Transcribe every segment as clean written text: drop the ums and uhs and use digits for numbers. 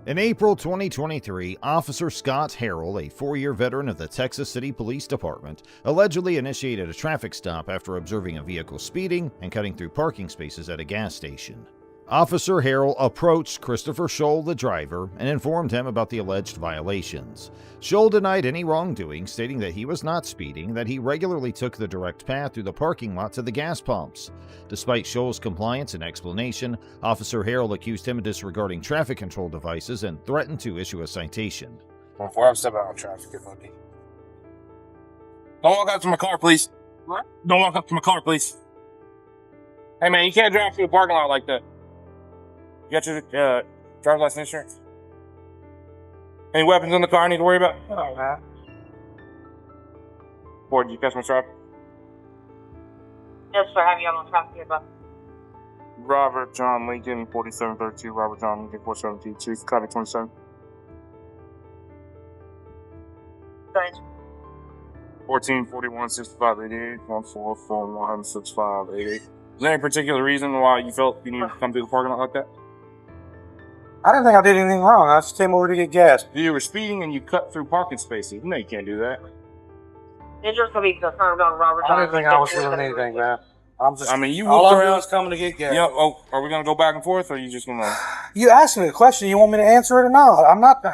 In April 2023, Officer Scott Harrell, a 4-year veteran of the Texas City Police Department, allegedly initiated a traffic stop after observing a vehicle speeding and cutting through parking spaces at a gas station. Officer Harrell approached Christopher Scholl, the driver, and informed him about the alleged violations. Scholl denied any wrongdoing, stating that he was not speeding, that he regularly took the direct path through the parking lot to the gas pumps. Despite Scholl's compliance and explanation, Officer Harrell accused him of disregarding traffic control devices and threatened to issue a citation. Before I'm stepping out of traffic, buddy. Don't walk up to my car, please. What? Don't walk up to my car, please. Hey, man, you can't drive through the parking lot like that. You got your driver's license insurance? Any weapons in the car I need to worry about? Oh, man. Boy, did you catch my trap? Yes, sir. Have you on the traffic here, bud? Robert John Lincoln, 4732. Robert John Lincoln, 4722. Copy 27. Thanks. 1441 65 88 1441 65 88. Is there any particular reason why you felt you needed to come through the parking lot like that? I didn't think I did anything wrong. I just came over to get gas. You were speeding and you cut through parking spaces. You know you can't do that. Injuries will be confirmed on Robert. I didn't think I was doing anything, man. I mean, you all walked I'm doing around. is coming to get gas. Yeah. Oh, are we gonna go back and forth, or are you just gonna? You asked me a question. You want me to answer it or not? I'm not.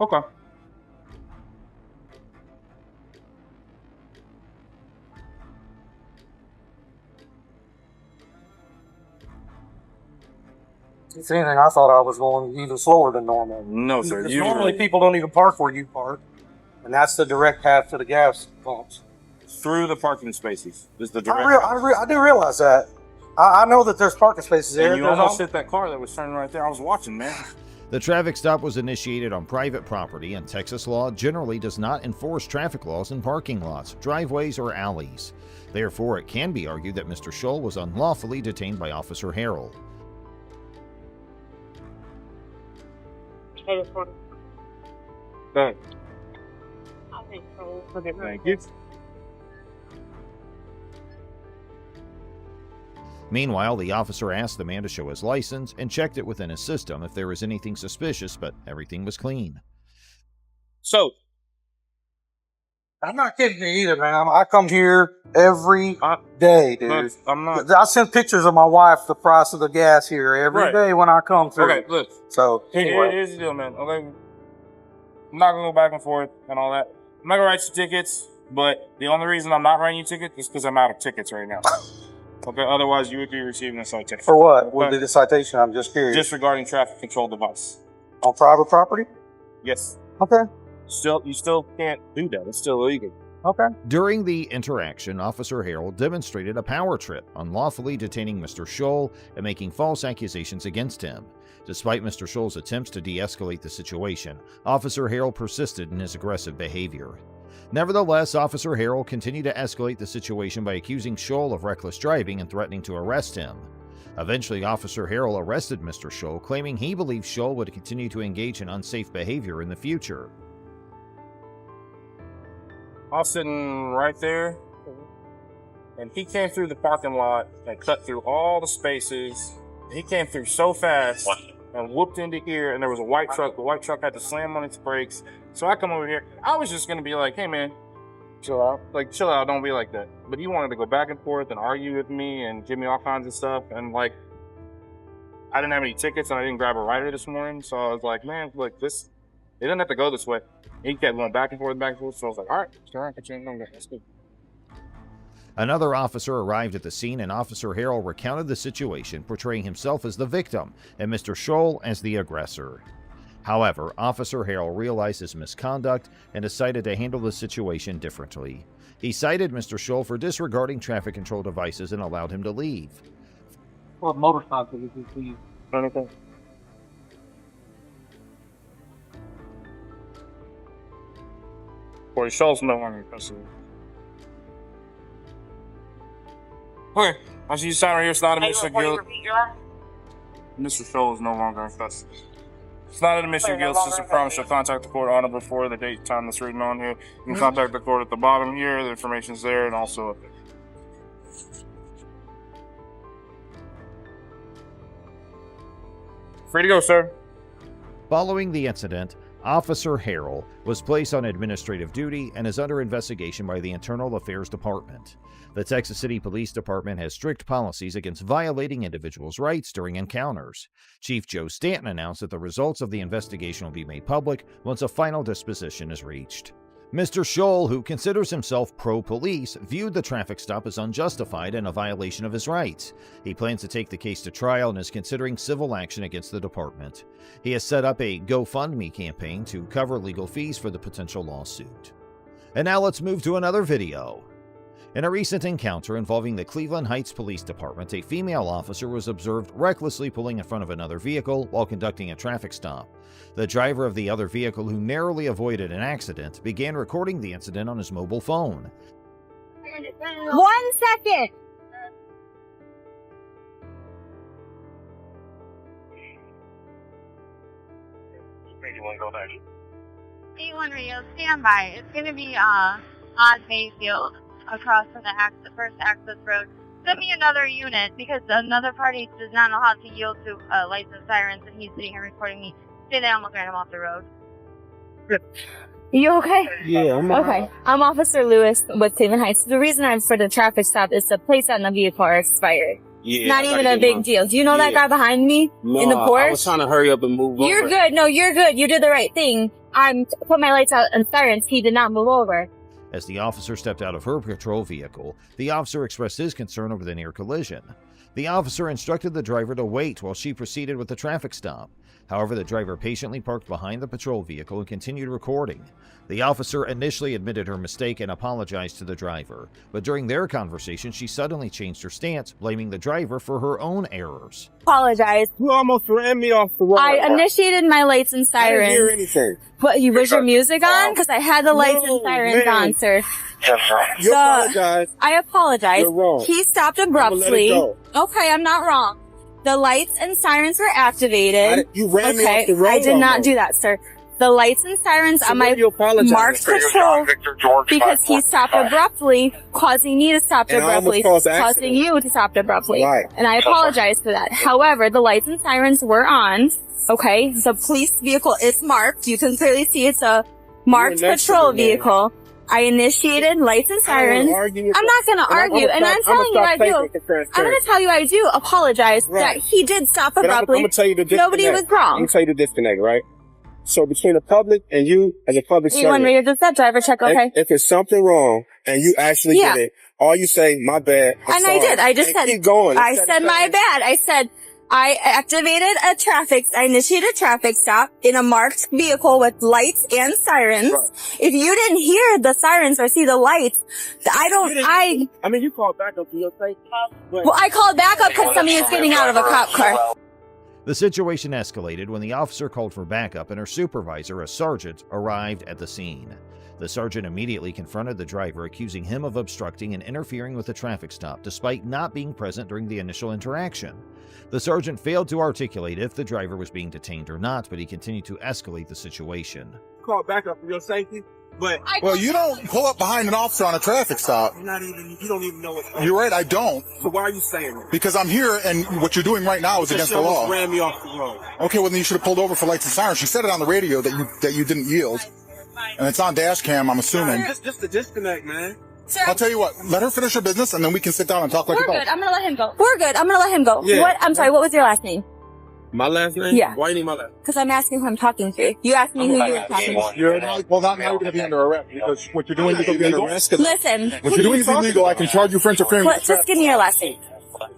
Okay. If anything, I thought I was going even slower than normal. No, sir. Because normally people don't even park where you park, and that's the direct path to the gas pumps. Through the parking spaces is the direct. I do realize that. I know that there's parking spaces there. And you almost hit that car that was turning right there. I was watching, man. The traffic stop was initiated on private property, and Texas law generally does not enforce traffic laws in parking lots, driveways, or alleys. Therefore, it can be argued that Mr. Scholl was unlawfully detained by Officer Harrell. Hey, this one. Go ahead. I think so. Thank you. Meanwhile, the officer asked the man to show his license and checked it within his system if there was anything suspicious, but everything was clean. So, I'm not kidding you either, man. I come here every day, dude. look, I'm not. I send pictures of my wife the price of the gas here every day when I come through. Okay, look. So anyway, Here's the deal, man. Okay, I'm not gonna go back and forth and all that. I'm not gonna write you tickets, but the only reason I'm not writing you tickets is because I'm out of tickets right now. Okay, otherwise you would be receiving a citation. for what? What would be the citation? I'm just curious. Disregarding traffic control device. On private property? Yes. Okay. You still can't do that. It's still illegal. Okay. During the interaction, Officer Harrell demonstrated a power trip, unlawfully detaining Mr. Scholl and making false accusations against him. Despite Mr. Scholl's attempts to de-escalate the situation, Officer Harrell persisted in his aggressive behavior. Nevertheless, Officer Harrell continued to escalate the situation by accusing Scholl of reckless driving and threatening to arrest him. Eventually, Officer Harrell arrested Mr. Scholl, claiming he believed Scholl would continue to engage in unsafe behavior in the future. I was sitting right there, and he came through the parking lot and cut through all the spaces. He came through so fast and whooped into here, and there was a white truck. The white truck had to slam on its brakes. So I come over here. I was just gonna be like, "Hey, man, chill out. Like, chill out. Don't be like that." But he wanted to go back and forth and argue with me and give me all kinds of stuff. And like, I didn't have any tickets, and I didn't grab a rider this morning. So I was like, "Man, look, it doesn't have to go this way." He kept going back and forth. So I was like, all right, that's good. Another officer arrived at the scene, and Officer Harrell recounted the situation, portraying himself as the victim and Mr. Scholl as the aggressor. However, Officer Harrell realized his misconduct and decided to handle the situation differently. He cited Mr. Scholl for disregarding traffic control devices and allowed him to leave. What motorcycle did you see? Anything? Boy, Scholl's no longer in custody. Okay, I see you sign right here. It's not a admission of guilt. Mr. Scholl is no longer in custody. It's not an admission of guilt. It's just a promise you'll contact the court on or before the date and time that's written on here. You can contact the court at the bottom here. The information's there, and also up there. Free to go, sir. Following the incident, Officer Harrell was placed on administrative duty and is under investigation by the Internal Affairs Department. The Texas City Police Department has strict policies against violating individuals' rights during encounters. Chief Joe Stanton announced that the results of the investigation will be made public once a final disposition is reached. Mr. Scholl, who considers himself pro-police, viewed the traffic stop as unjustified and a violation of his rights. He plans to take the case to trial and is considering civil action against the department. He has set up a GoFundMe campaign to cover legal fees for the potential lawsuit. And now let's move to another video. In a recent encounter involving the Cleveland Heights Police Department, a female officer was observed recklessly pulling in front of another vehicle while conducting a traffic stop. The driver of the other vehicle, who narrowly avoided an accident, began recording the incident on his mobile phone. 1 second. A1 radio, stand by. It's going to be on Mayfield across from the first access road. Send me another unit because another party does not know how to yield to lights and sirens, and he's sitting here recording me. Say that I'm looking at him off the road. You okay? Yeah, I'm Okay. I'm Officer Lewis with Cleveland Heights. The reason I'm for the traffic stop is the plates on the vehicle are expired. Yeah, Not even a big deal. Do you know that guy behind me in the Porsche? I was trying to hurry up and move You're over. good. No, you're good. You did the right thing. I'm put my lights out and sirens. He did not move over. As the officer stepped out of her patrol vehicle, the officer expressed his concern over the near collision. The officer instructed the driver to wait while she proceeded with the traffic stop. However, the driver patiently parked behind the patrol vehicle and continued recording. The officer initially admitted her mistake and apologized to the driver, but during their conversation, she suddenly changed her stance, blaming the driver for her own errors. Apologize. You almost ran me off the road. I initiated my lights and I didn't hear sirens. anything. But was your music on? Because I had the lights and sirens man. on, sir. You apologize. I apologize. You're wrong. He stopped I'ma let it abruptly. go. Okay, I'm not wrong. The lights and sirens were activated. You ran me Okay, off the road. I did not almost. do that, sir. The lights and sirens So on what my are you apologizing marked for? patrol because he stopped abruptly, causing me to stop And I almost abruptly, caused the causing accident. you to stop abruptly. Right. And I apologize for that. However, the lights and sirens were on. Okay, the police vehicle is marked. You can clearly see it's a marked next to patrol me, man. vehicle. I initiated lights and I don't sirens. wanna argue with I'm you. not going to argue, and I'm telling you I do. I'm going to tell you I do apologize Right. that he did stop But I'm abruptly. gonna tell you the disconnect. Nobody was I'm wrong. gonna tell you the disconnect, right? So between the public and you as a public You want servant, me to just that driver check, okay? if it's something wrong and you actually Yeah. get it, all you say, my bad. I'm And sorry, I did. I just and said, keep going. I said my bad. I said, I initiated a traffic stop in a marked vehicle with lights and sirens. Right. If you didn't hear the sirens or see the lights, I mean, you called back up to your face. well, I called back up because somebody is getting out of a cop car. The situation escalated when the officer called for backup and her supervisor, a sergeant, arrived at the scene. The sergeant immediately confronted the driver, accusing him of obstructing and interfering with the traffic stop despite not being present during the initial interaction. The sergeant failed to articulate if the driver was being detained or not, but he continued to escalate the situation. Call back up for your safety, but Well, you don't pull up behind an officer on a traffic stop. you don't even know what. You're right, I don't. So why are you saying that? Because I'm here and what you're doing right now is against the You almost law. ran me off the road. Okay, well then you should have pulled over for lights and sirens. She said it on the radio that you didn't yield. And it's on dash cam, I'm assuming. Just the disconnect, man. Sir, I'll tell you what, let her finish her business and then we can sit down and talk like we're adults. good. I'm going to let him go. We're good. I'm going to let him go. Yeah. What? I'm sorry. What was your last name? My last name? Yeah. Why you need my last name? Because I'm asking who I'm talking to. You asked me who you were talking to. Well, not now you're going to be under arrest because what you're doing is illegal. Listen. What you're doing is illegal. I can charge you for interfering with the Just give me your last name.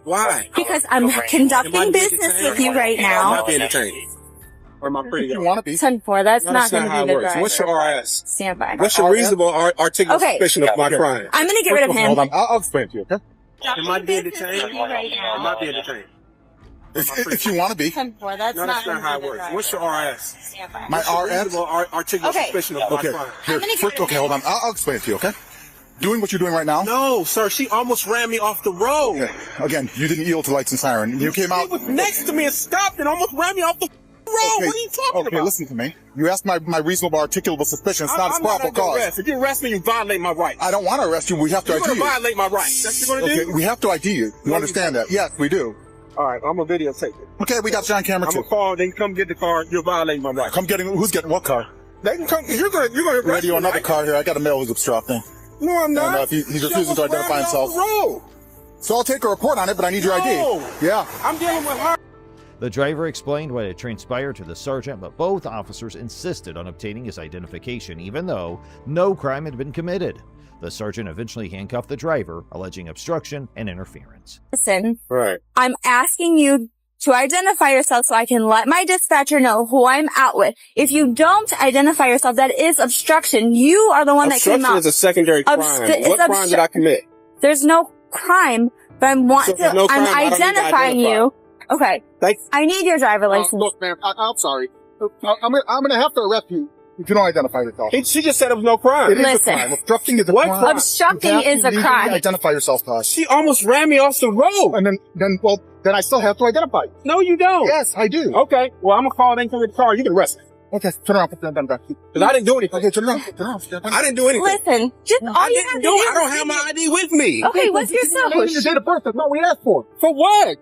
Why? Because I'm conducting business with you right I'm now. not being entertained. Or am I pretty If you good? want to be. 10-4. That's No, not that's going not to how be it the works. driver. What's your RS? Stand by. What's your reasonable articulate Okay. suspicion of my crime? I'm going to get rid of Hold him. on, I'll explain it to you, okay? Am I being detained? Right now. Am I being detained? If you want to be. 10-4. That's No, that's not gonna how be it the works. driver. What's your RS? Stand by. My RS. Reasonable articulate Okay. suspicion of my Okay, crime. here, gonna get first, rid of okay, hold on. I'll explain it to you, okay? Doing what you're doing right now. No, sir, she almost ran me off the road. Okay. Again, you didn't yield to lights and siren. You came out. She was next to me and stopped and almost ran me off the road. Okay, What are you talking okay, about? listen to me. You asked my reasonable articulable suspicion. It's not a I'm not probable under cause. arrest. If you arrest me, you violate my rights. I don't want to arrest you. We have to You're ID going to you. violate my rights. That's what you're going to Okay, do? we have to ID you. You understand that? Yes, we do. All right, I'm gonna videotape it. Okay, we got you on camera I'm too. gonna call. They can come get the car. You're violating my rights. Come getting, who's getting what car? They can come. You're gonna arrest Radio, me, another right? car here. I got a male who's obstructing. No, I'm not. And he's refusing to identify himself. Road. So I'll take a report on it, but I need your No. ID. Yeah. I'm dealing with her. The driver explained what had transpired to the sergeant, but both officers insisted on obtaining his identification, even though no crime had been committed. The sergeant eventually handcuffed the driver, alleging obstruction and interference. Listen, Right. I'm asking you to identify yourself so I can let my dispatcher know who I'm out with. If you don't identify yourself, that is obstruction. You are the one that came Obstruction out. is a secondary crime. It's What crime did I commit? There's no crime, but I'm So there's no crime, I don't need to identifying you. Okay. Thanks. I need your driver license. Look, ma'am, I'm sorry. I'm gonna have to arrest you if you don't identify yourself. She just said it was no crime. It is Listen. a crime. Obstructing is a What crime. crime? Obstructing You have is to a legally crime. Identify yourself, Tosh. She almost ran me off the road. And then I still have to identify you. No, you don't. Yes, I do. Okay. Well, I'm gonna call. They come get the car. You can arrest me. Okay, turn around, put that gun back. Because I didn't do anything. Okay, turn around. I didn't do anything. Listen, just all I you didn't have do to it. do I don't have my ID with me. Okay, what's your Name your date of birth. That's not what we asked for. For what?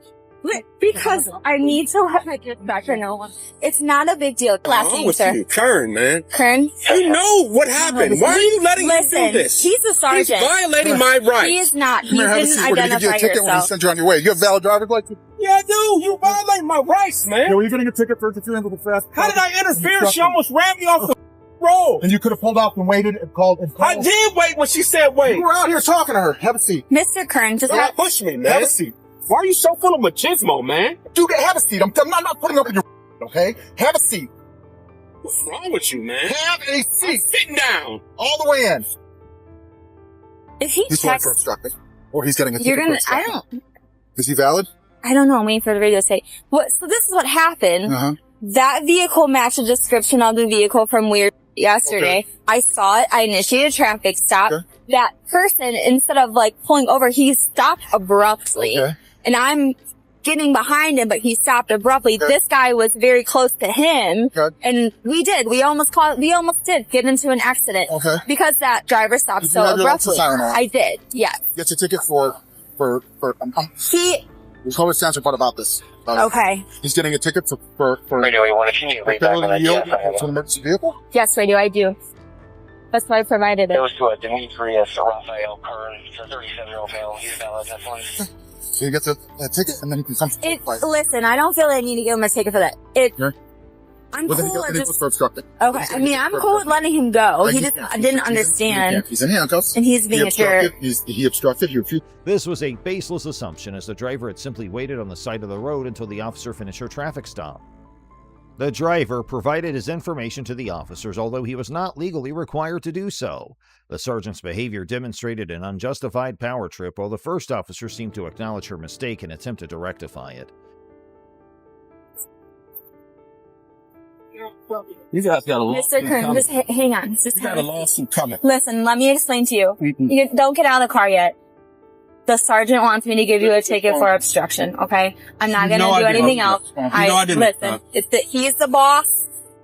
Because I need to let my dispatcher know. It's not a big deal. Last What's wrong name, with sir. you? Kern, man. Kern. You know what happened. Why are you letting him Listen, do this? he's a sergeant. He's violating my rights. He is not. Come He here, have a didn't seat. We're gonna give you a identify ticket when we yourself. send you on your way. You have valid driver's license? Yeah, I do. You violating my rights, man. Yeah, well, you're getting a ticket for interfering with the fast. How did I interfere? She almost ran me off the road. And you could have pulled off and waited and called. I did wait when she said wait. You were out here talking to her. Have a seat. Mr. Kern, just Don't have, push me, man. Have a seat. Why are you so full of machismo, man? Dude, have a seat. I'm not putting up with your okay? Have a seat. What's wrong with you, man? Have a I'm seat. sitting down. All the way in. if he He's going checks, for obstructing. Or he's getting a you're ticket gonna, for I obstructing. don't, Is he valid? I don't know, I'm waiting for the radio to say, what, so this is what happened. Uh-huh. That vehicle matched the description of the vehicle from Weird yesterday. Okay. I saw it. I initiated a traffic stop. Okay. That person, instead of like pulling over, he stopped abruptly. Okay. And I'm getting behind him, but he stopped abruptly. Okay. This guy was very close to him. Okay. And we almost did get into an accident. Okay. Because that driver stopped Did you so have your abruptly. siren on? I did, yes. Get your ticket for He, there's always sounds report about this. okay. He's getting a ticket for Radio, you want to see for failing to yield to an emergency vehicle? Yes, radio, I do. That's why I provided it. It was to a Demetrius Raphael Kern. It's a 37-year-old male. He's valid. That's one. So he gets a ticket and then he can come to the fight. Listen, I don't feel I need to give him a ticket for that. Yeah. I'm Well, then cool he with goes just, for obstructing. okay. I mean, I'm cool with letting him go. He just didn't He understand. He's in handcuffs. And he's being a jerk. He obstructed. He refused. This was a baseless assumption, as the driver had simply waited on the side of the road until the officer finished her traffic stop. The driver provided his information to the officers, although he was not legally required to do so. The sergeant's behavior demonstrated an unjustified power trip, while the first officer seemed to acknowledge her mistake and attempted to rectify it. You guys got a lawsuit Mr. Kern, coming. just hang on. Just You got a lawsuit coming. Listen, let me explain to you. Mhm. You don't get out of the car yet. The sergeant wants me to give you a ticket for obstruction, okay? I'm not gonna do anything else. I didn't. Listen, he's the boss.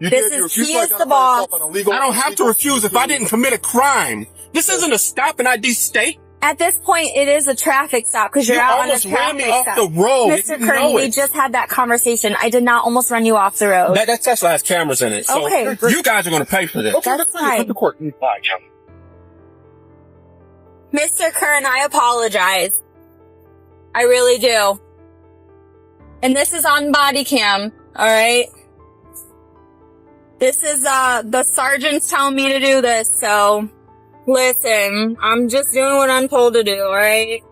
You This did. You is- refused he to is the identify boss. yourself on a legal- I don't have to refuse if I didn't commit a crime. This isn't a stop and ID state. At this point, it is a traffic stop because you're You out on a almost ran me traffic off stop. the road. Mr. You Kern, know we it. just had that conversation. I did not almost run you off the road. That Tesla has cameras in it. So Okay. you guys are going to pay for this. Okay, That's let's put fine. the court. All right, Jim. Mr. Kern, I apologize. I really do. And this is on body cam, alright? This is, the sergeant's telling me to do this, so listen, I'm just doing what I'm told to do, alright?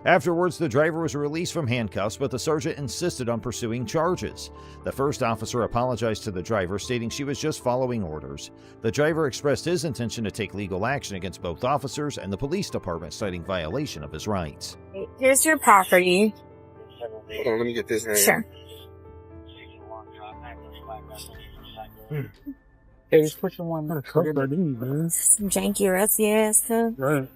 Afterwards, the driver was released from handcuffs, but the sergeant insisted on pursuing charges. The first officer apologized to the driver, stating she was just following orders. The driver expressed his intention to take legal action against both officers and the police department, citing violation of his rights. Here's your property. Hold on, let me get this in. Sure. Hey, just push the one. Some janky rusty ass stuff. Right.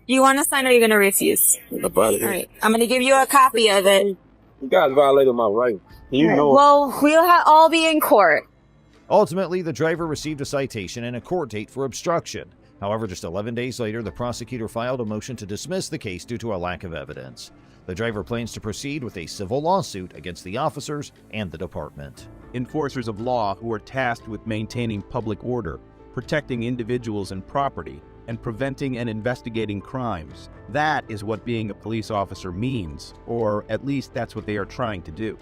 You want to sign or are you going to refuse? Alright, I'm going to give you a copy of it. You guys violated my rights. You know it. Well, we'll all be in court. Ultimately, the driver received a citation and a court date for obstruction. However, just 11 days later, the prosecutor filed a motion to dismiss the case due to a lack of evidence. The driver plans to proceed with a civil lawsuit against the officers and the department. Enforcers of law who are tasked with maintaining public order, protecting individuals and property, and preventing and investigating crimes. That is what being a police officer means, or at least that's what they are trying to do.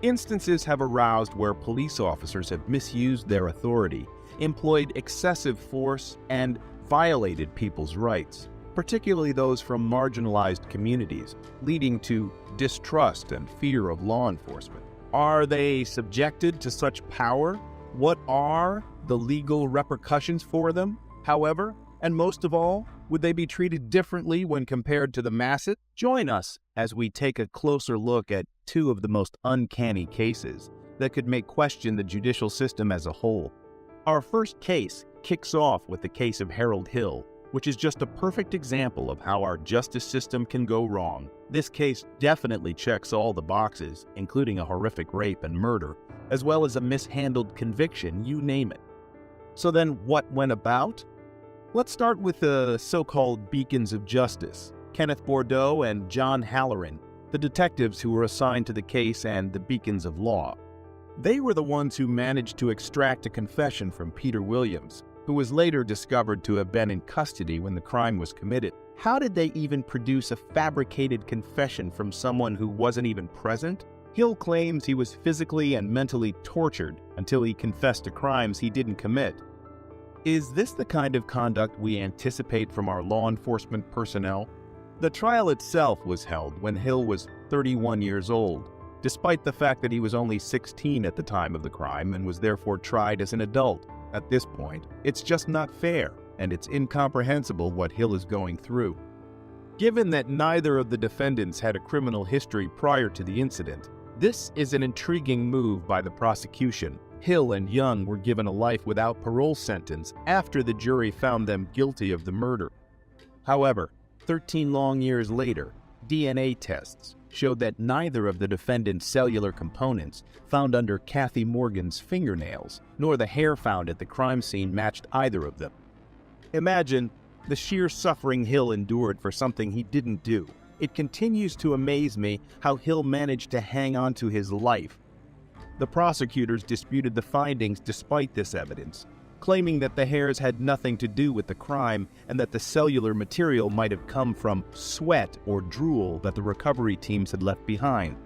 Instances have aroused where police officers have misused their authority, employed excessive force, and violated people's rights, particularly those from marginalized communities, leading to distrust and fear of law enforcement. Are they subjected to such power? What are the legal repercussions for them, however? And most of all, would they be treated differently when compared to the masses? Join us as we take a closer look at two of the most uncanny cases that could make question the judicial system as a whole. Our first case kicks off with the case of Harold Hill, which is just a perfect example of how our justice system can go wrong. This case definitely checks all the boxes, including a horrific rape and murder, as well as a mishandled conviction, you name it. So then what went about? Let's start with the so-called beacons of justice, Kenneth Bordeaux and John Halloran, the detectives who were assigned to the case and the beacons of law. They were the ones who managed to extract a confession from Peter Williams, who was later discovered to have been in custody when the crime was committed. How did they even produce a fabricated confession from someone who wasn't even present? Hill claims he was physically and mentally tortured until he confessed to crimes he didn't commit. Is this the kind of conduct we anticipate from our law enforcement personnel? The trial itself was held when Hill was 31 years old, despite the fact that he was only 16 at the time of the crime and was therefore tried as an adult. At this point, it's just not fair, and it's incomprehensible what Hill is going through. Given that neither of the defendants had a criminal history prior to the incident, this is an intriguing move by the prosecution. Hill and Young were given a life without parole sentence after the jury found them guilty of the murder. However, 13 long years later, DNA tests showed that neither of the defendants' cellular components found under Kathy Morgan's fingernails, nor the hair found at the crime scene matched either of them. Imagine the sheer suffering Hill endured for something he didn't do. It continues to amaze me how Hill managed to hang on to his life. The prosecutors disputed the findings despite this evidence, claiming that the hairs had nothing to do with the crime and that the cellular material might have come from sweat or drool that the recovery teams had left behind.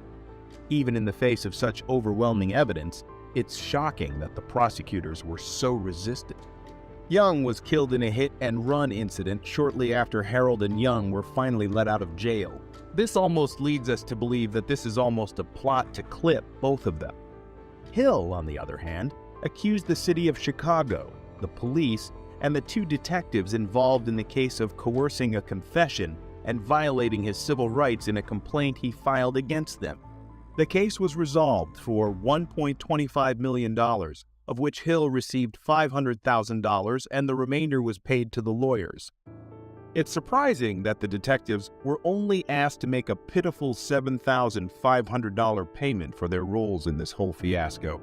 Even in the face of such overwhelming evidence, it's shocking that the prosecutors were so resistant. Young was killed in a hit-and-run incident shortly after Harold and Young were finally let out of jail. This almost leads us to believe that this is almost a plot to clip both of them. Hill, on the other hand, accused the city of Chicago, the police, and the two detectives involved in the case of coercing a confession and violating his civil rights in a complaint he filed against them. The case was resolved for $1.25 million, of which Hill received $500,000 and the remainder was paid to the lawyers. It's surprising that the detectives were only asked to make a pitiful $7,500 payment for their roles in this whole fiasco.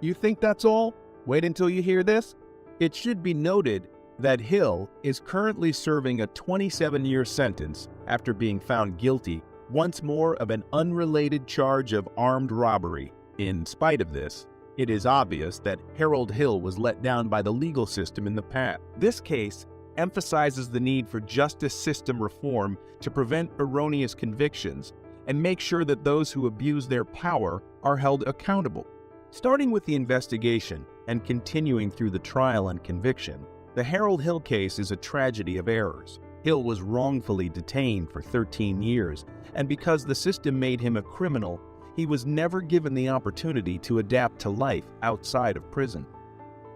You think that's all? Wait until you hear this. It should be noted that Hill is currently serving a 27-year sentence after being found guilty once more of an unrelated charge of armed robbery. In spite of this, it is obvious that Harold Hill was let down by the legal system in the past. This case emphasizes the need for justice system reform to prevent erroneous convictions and make sure that those who abuse their power are held accountable. Starting with the investigation and continuing through the trial and conviction, the Harold Hill case is a tragedy of errors. Hill was wrongfully detained for 13 years, and because the system made him a criminal, he was never given the opportunity to adapt to life outside of prison.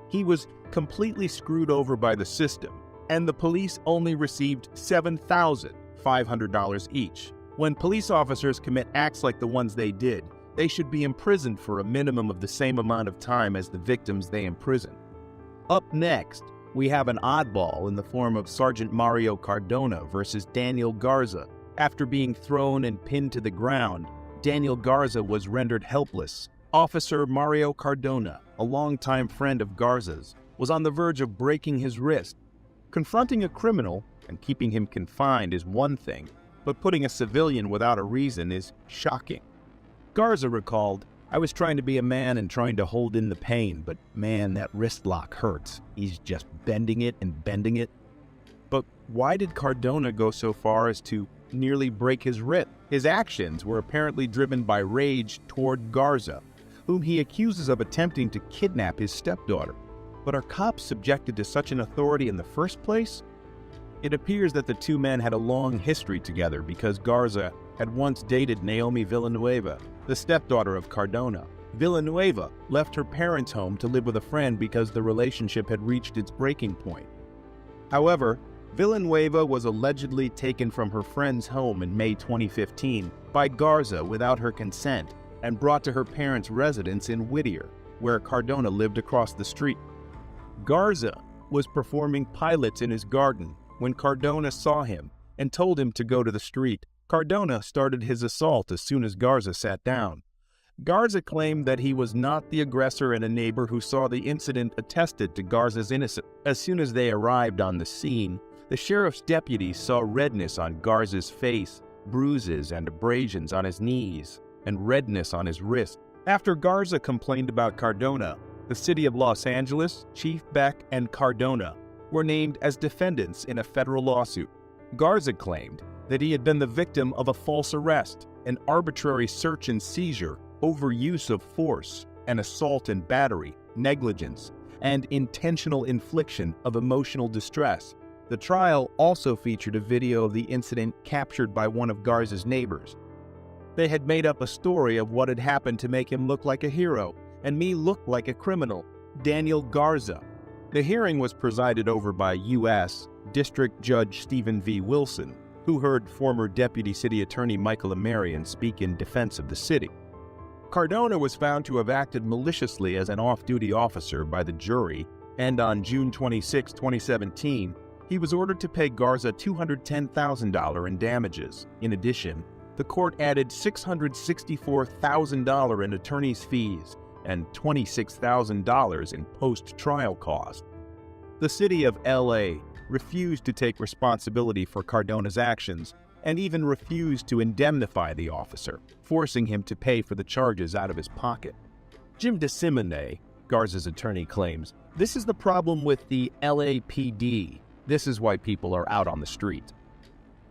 He was completely screwed over by the system, and the police only received $7,500 each. When police officers commit acts like the ones they did, they should be imprisoned for a minimum of the same amount of time as the victims they imprison. Up next, we have an oddball in the form of Sergeant Mario Cardona versus Daniel Garza. After being thrown and pinned to the ground, Daniel Garza was rendered helpless. Officer Mario Cardona, a longtime friend of Garza's, was on the verge of breaking his wrist. Confronting a criminal and keeping him confined is one thing, but putting a civilian without a reason is shocking. Garza recalled, "I was trying to be a man and trying to hold in the pain, but man, that wrist lock hurts. He's just bending it and bending it." But why did Cardona go so far as to nearly break his wrist? His actions were apparently driven by rage toward Garza, whom he accuses of attempting to kidnap his stepdaughter. But are cops subjected to such an authority in the first place? It appears that the two men had a long history together because Garza had once dated Naomi Villanueva, the stepdaughter of Cardona. Villanueva left her parents' home to live with a friend because the relationship had reached its breaking point. However, Villanueva was allegedly taken from her friend's home in May 2015 by Garza without her consent and brought to her parents' residence in Whittier, where Cardona lived across the street. Garza was performing pilates in his garden when Cardona saw him and told him to go to the street. Cardona started his assault as soon as Garza sat down. Garza claimed that he was not the aggressor, and a neighbor who saw the incident attested to Garza's innocence. As soon as they arrived on the scene, the sheriff's deputies saw redness on Garza's face, bruises and abrasions on his knees, and redness on his wrist. After Garza complained about Cardona, the city of Los Angeles, Chief Beck, and Cardona were named as defendants in a federal lawsuit. Garza claimed that he had been the victim of a false arrest, an arbitrary search and seizure, overuse of force, an assault and battery, negligence, and intentional infliction of emotional distress. The trial also featured a video of the incident captured by one of Garza's neighbors. They had made up a story of what had happened to make him look like a hero, and me look like a criminal, Daniel Garza. The hearing was presided over by U.S. District Judge Stephen V. Wilson, who heard former Deputy City Attorney Michael Amarian speak in defense of the city. Cardona was found to have acted maliciously as an off-duty officer by the jury, and on June 26, 2017, he was ordered to pay Garza $210,000 in damages. In addition, the court added $664,000 in attorney's fees and $26,000 in post-trial costs. The city of L.A. refused to take responsibility for Cardona's actions and even refused to indemnify the officer, forcing him to pay for the charges out of his pocket. Jim DeSimone, Garza's attorney, claims, "This is the problem with the LAPD. This is why people are out on the street."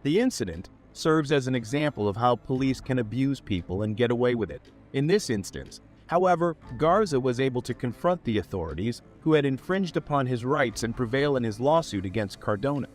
The incident serves as an example of how police can abuse people and get away with it. In this instance, however, Garza was able to confront the authorities who had infringed upon his rights and prevail in his lawsuit against Cardona.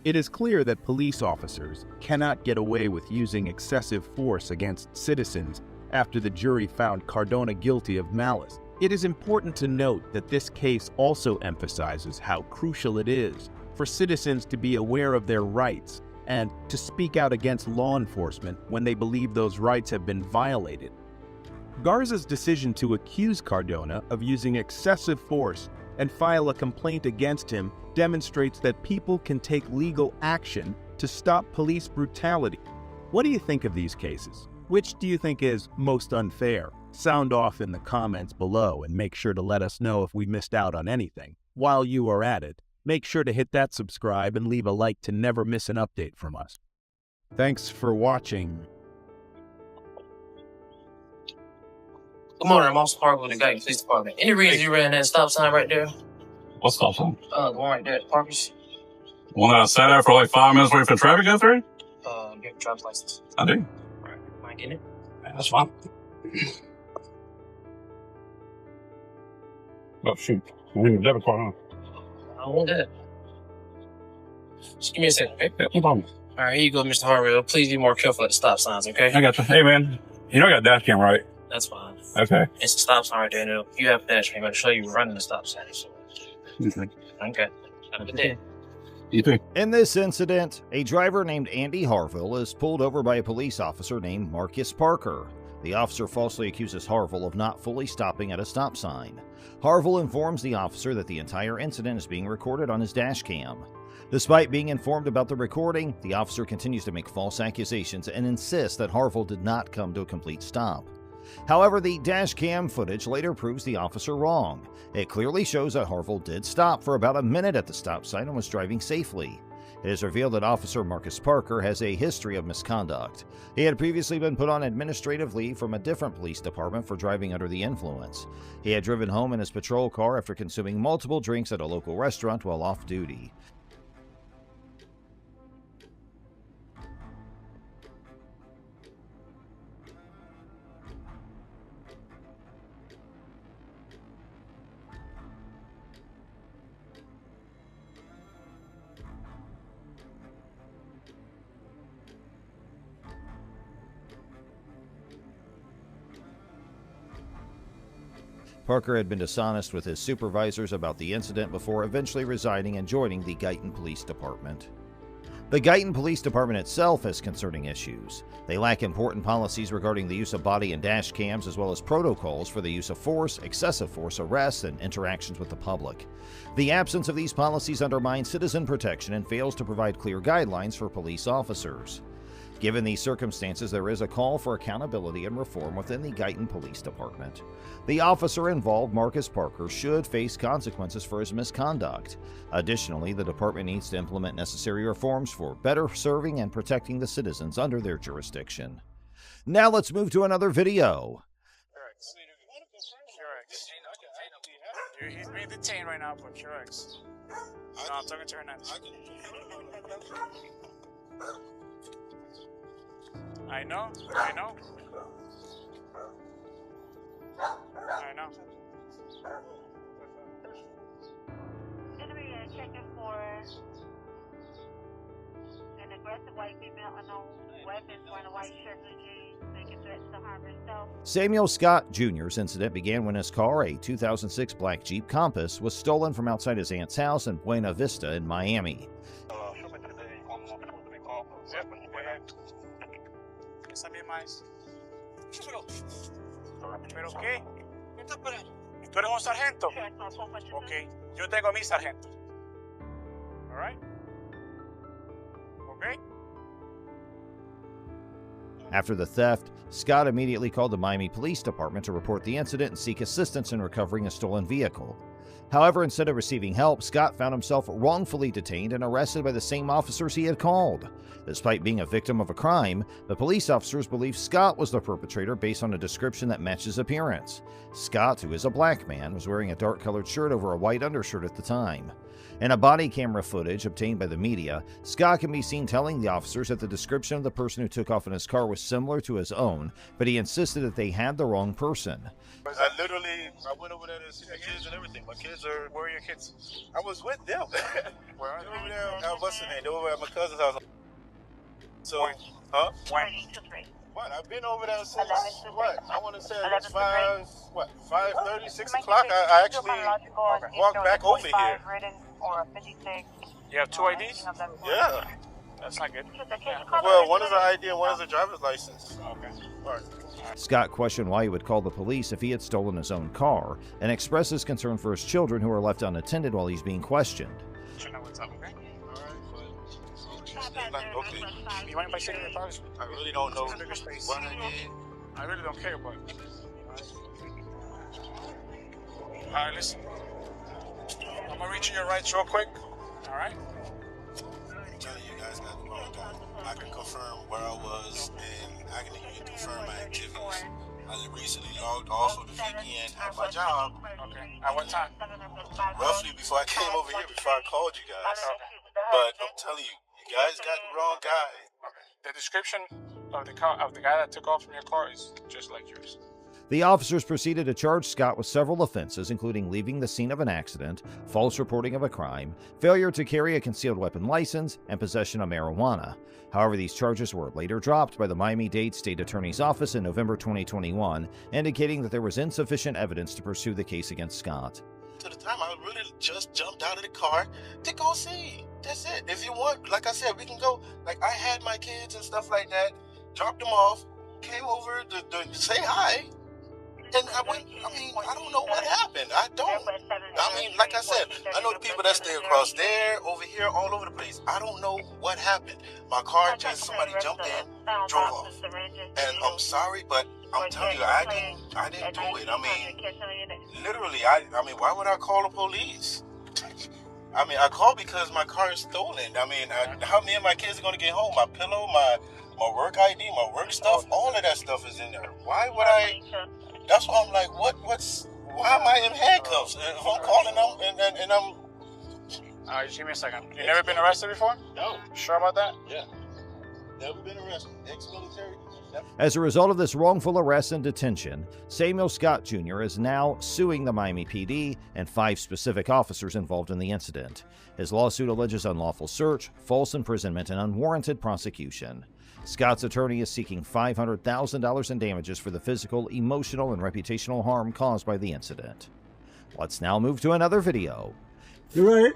It is clear that police officers cannot get away with using excessive force against citizens after the jury found Cardona guilty of malice. It is important to note that this case also emphasizes how crucial it is for citizens to be aware of their rights and to speak out against law enforcement when they believe those rights have been violated. Garza's decision to accuse Cardona of using excessive force and file a complaint against him demonstrates that people can take legal action to stop police brutality. What do you think of these cases? Which do you think is most unfair? Sound off in the comments below and make sure to let us know if we missed out on anything. While you are at it, make sure to hit that subscribe and leave a like to never miss an update from us. Thanks for watching. Good morning, I'm Officer Parker with the Guyton Police Department. Any reason you ran that stop sign right there? What stop sign? The one right there at Parker's. One that I sat there for like 5 minutes waiting for traffic to go through? You have a driver's license. I do. Right. Mind getting it? Yeah, that's fine. Oh, shoot. You need a debit card, huh? I don't want that. Just give me a second, okay? Yeah, no problem. All right, here you go, Mr. Harville. Please be more careful at the stop signs, okay? I got you. Hey, man. You know I got a dash cam, right? That's fine. Okay. It's the stop sign right there. And if you have a dash cam, I'm going to show you running the stop sign. So. Okay. Have a good day. You too. In this incident, a driver named Andy Harville is pulled over by a police officer named Marcus Parker. The officer falsely accuses Harville of not fully stopping at a stop sign. Harville informs the officer that the entire incident is being recorded on his dash cam. Despite being informed about the recording, the officer continues to make false accusations and insists that Harville did not come to a complete stop. However, the dash cam footage later proves the officer wrong. It clearly shows that Wrongful did stop for about a minute at the stop sign and was driving safely. It is revealed that Officer Marcus Parker has a history of misconduct. He had previously been put on administrative leave from a different police department for driving under the influence. He had driven home in his patrol car after consuming multiple drinks at a local restaurant while off duty. Parker had been dishonest with his supervisors about the incident before eventually resigning and joining the Guyton Police Department. The Guyton Police Department itself has concerning issues. They lack important policies regarding the use of body and dash cams, as well as protocols for the use of force, excessive force, arrests, and interactions with the public. The absence of these policies undermines citizen protection and fails to provide clear guidelines for police officers. Given these circumstances, there is a call for accountability and reform within the Guyton Police Department. The officer involved, Marcus Parker, should face consequences for his misconduct. Additionally, the department needs to implement necessary reforms for better serving and protecting the citizens under their jurisdiction. Now let's move to another video. He's being detained right now for QX. No, I'm talking to Hernandez. I know. I know. Gonna be checking for an aggressive white female, unknown weapons, wearing a white shirt and jeans, making threats to harm herself. Samuel Scott Jr.'s incident began when his car, a 2006 black Jeep Compass, was stolen from outside his aunt's house in Buena Vista in Miami. ¿Pero qué? ¿Tú eres un sargento? Ok, yo tengo mi sargento. All right? Okay? After the theft, Scott immediately called the Miami Police Department to report the incident and seek assistance in recovering a stolen vehicle. However, instead of receiving help, Scott found himself wrongfully detained and arrested by the same officers he had called. Despite being a victim of a crime, the police officers believe Scott was the perpetrator based on a description that matched his appearance. Scott, who is a black man, was wearing a dark-colored shirt over a white undershirt at the time. In a body camera footage obtained by the media, Scott can be seen telling the officers that the description of the person who took off in his car was similar to his own, but he insisted that they had the wrong person. I went over there to see my kids and everything. My kids are... Where are your kids? I was with them. Where are they? Over there, what's the name? They were over at my cousin's house. So, huh? When? What? I've been over there since, what? I want to say it's 5:30, 6 o'clock. I actually walked back over here. You have two IDs? Yeah. That's not good. Well, one is an ID and one is a driver's license. Okay. All right. Scott questioned why he would call the police if he had stolen his own car, and expressed his concern for his children who are left unattended while he's being questioned. Okay. You mind if I sit in your cars? I really don't know what I did. I really don't care, but... Alright, listen. I'm gonna reach in your rights real quick. Alright? I'm telling you guys got the wrong guy. I can confirm where I was, and I can even confirm my activities. I recently logged off of the VPN at my job. Okay. At what time? Roughly before I came over here, before I called you guys. But I'm telling you, you guys got the wrong guy. Okay. The description of the guy that took off from your car is just like yours. The officers proceeded to charge Scott with several offenses, including leaving the scene of an accident, false reporting of a crime, failure to carry a concealed weapon license, and possession of marijuana. However, these charges were later dropped by the Miami-Dade State Attorney's Office in November 2021, indicating that there was insufficient evidence to pursue the case against Scott. To the time, I really just jumped out of the car to go see. That's it. If you want, like I said, we can go. Like, I had my kids and stuff like that, dropped them off, came over to say hi. And I went, I don't know what happened. I don't. Like I said, I know the people that stay across there, over here, all over the place. I don't know what happened. My car just, somebody jumped in, drove off. And I'm sorry, but I'm telling you, I didn't do it. I mean, literally, I mean, why would I call the police? I mean, I called because my car is stolen. I mean, how me and my kids are gonna get home? My pillow, my work ID, my work stuff, all of that stuff is in there. Why would I? That's why I'm like, why am I in handcuffs? If I'm calling them and I'm. All right, just give me a second. You never been arrested before? No. Sure about that? Yeah. Never been arrested. Ex-military. As a result of this wrongful arrest and detention, Samuel Scott Jr. is now suing the Miami PD and 5 specific officers involved in the incident. His lawsuit alleges unlawful search, false imprisonment, and unwarranted prosecution. Scott's attorney is seeking $500,000 in damages for the physical, emotional, and reputational harm caused by the incident. Let's now move to another video. You ready?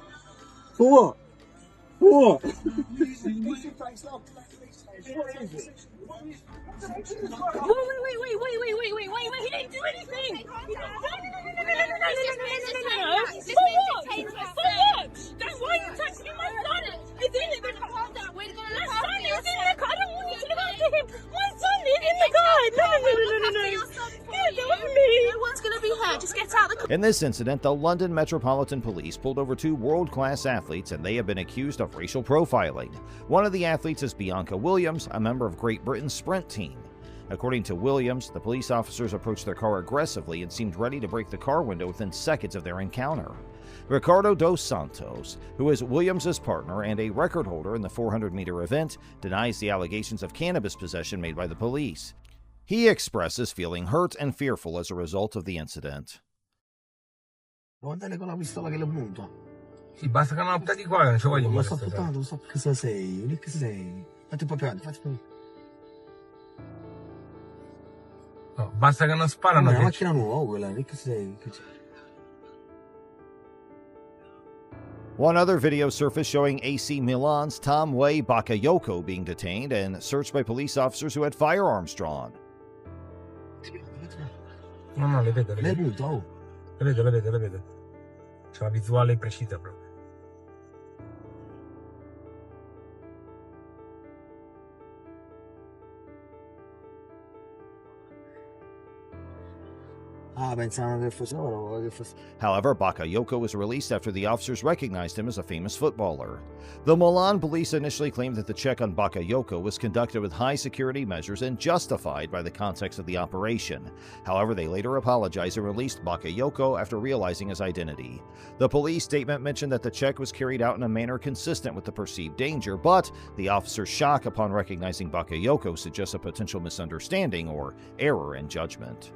For what? For what? Wait, he didn't do anything! For what? Then why are you touching my son? It's in the car. My son is in the car. I don't want you to go to him. My son is in the car. No. Get off me. No one's going to be hurt. Just get out the car. In this incident, the London Metropolitan Police pulled over 2 world-class athletes, and they have been accused of racial profiling. One of the athletes is Bianca Williams, a member of Great Britain's sprint team. According to Williams, the police officers approached their car aggressively and seemed ready to break the car window within seconds of their encounter. Ricardo dos Santos, who is Williams' partner and a record holder in the 400-meter event, denies the allegations of cannabis possession made by the police. He expresses feeling hurt and fearful as a result of the incident. Guardate con la pistola che le punto. Sì, basta che non appunti qua, non ci voglio. Lo sto puntando, lo so che sei. Lì che sei. Fatti papà, fatti papà. No, basta che non sparano. È una macchina nuova quella, lì che sei. One other video surfaced showing AC Milan's Tomway Bakayoko being detained and searched by police officers who had firearms drawn. No, le vedo. Le punto. Le vedo. C'è una visuale precisa proprio. However, Bakayoko was released after the officers recognized him as a famous footballer. The Milan police initially claimed that the check on Bakayoko was conducted with high security measures and justified by the context of the operation. However, they later apologized and released Bakayoko after realizing his identity. The police statement mentioned that the check was carried out in a manner consistent with the perceived danger, but the officer's shock upon recognizing Bakayoko suggests a potential misunderstanding or error in judgment.